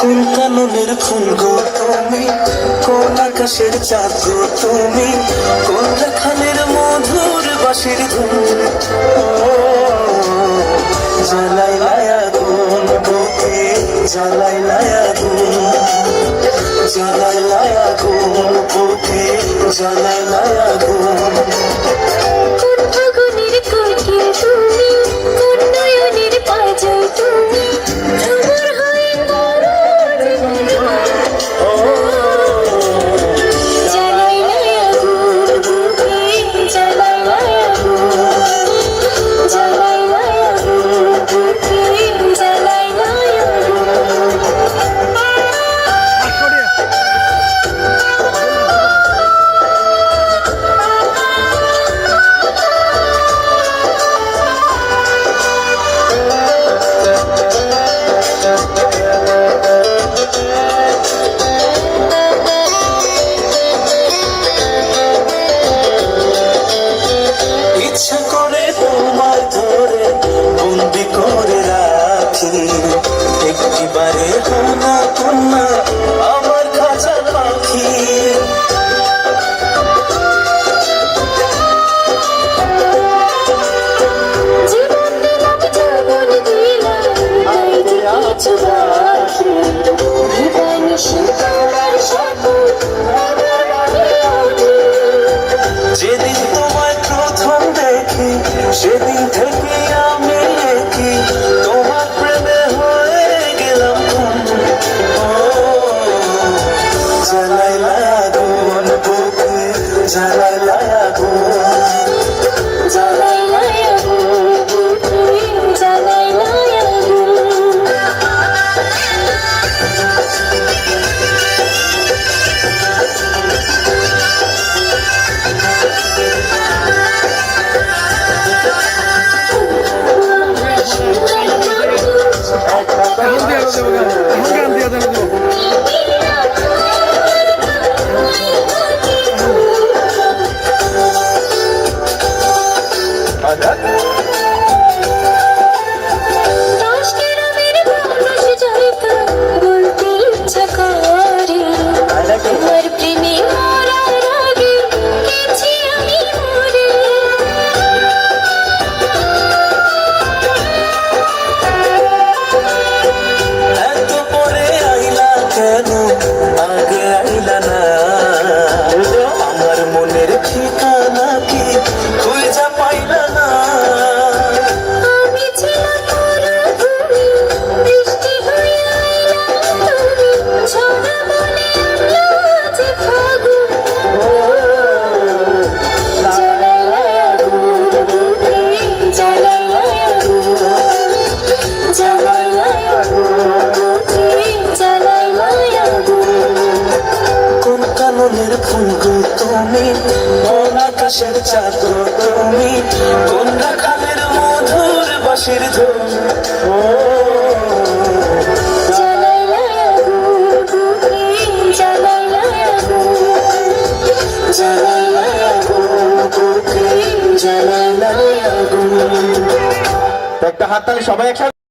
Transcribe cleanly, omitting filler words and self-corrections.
কোন কাননের ফুল গো তুমি, কোন আকাশের চাঁদ গো তুমি, কোন রাখালের মধুর বাঁশির ধুন। জ্বালাই লায়া গুন বুকে, জ্বালাই লায়া গুন, জ্বালাই লায়া গুন বুকে, জ্বালাই লায়া গুন। কোন ফাগুনের কোকিল তুমি, কোন নয়নের পাঁচাই তুমি, তোমার হয়ে জ্বালাই লায়া গুন বুকে, জ্বালাই লায়া গুন, জ্বালাই লায়া গুন বুকে, জ্বালাই লায়া গুন। ইচ্ছা করে তোমার ধরে বন্দি করে রাখি, একটিবারে হোনা কন্যা আমার খাঁচার পাখি। জীবন দিলাম যৌবন দিলাম, তাই যে কিছু বাকি দিবানিশি তোমার সাথে আমার মনে ওঠে। যেদিন তোমায় প্রথম দেখি সেদিন থেকে আমি একই তোমার প্রেমে হয়ে গেলাম খুন। জ্বালাই লায়া গুন বুকে, জ্বালাই লায়া গুন, জ্বালাই লায়া গুন বুকে, জ্বালাই লায়া গুন। দশ গ্রামের মানুষ যাইতো বলতে ইচ্ছা করে, তোমার প্রেমে মরার আগে গেছি আমি মরে। এত পরে আইলা কেন, আগে আইলা না? আমার মনের ঠিকানা কি খুঁজা পাইলা না? আমি ছিলাম পুরোপুরি, বৃষ্টি হয়ে আইলা তুমি, ঝরা মনে আনলো যে ফাগুন। জ্বালাই লায়া গুন বুকে, জ্বালাই লায়া গুন, জ্বালাই লায়া গুন বুকে, জ্বালাই লায়া গুন। কোন কাননের ফুল গো তুমি, কোন আকাশের চাঁদ গো তুমি, কোন রাখালের মধুর বাঁশির ধুন। জ্বালাই লায়া গুন বুকে, জ্বালাই লায়া গুন, জ্বালাই লায়া গুন বুকে, জ্বালাই লায়া গুন। একটা হাততালি সবাই একসাথে।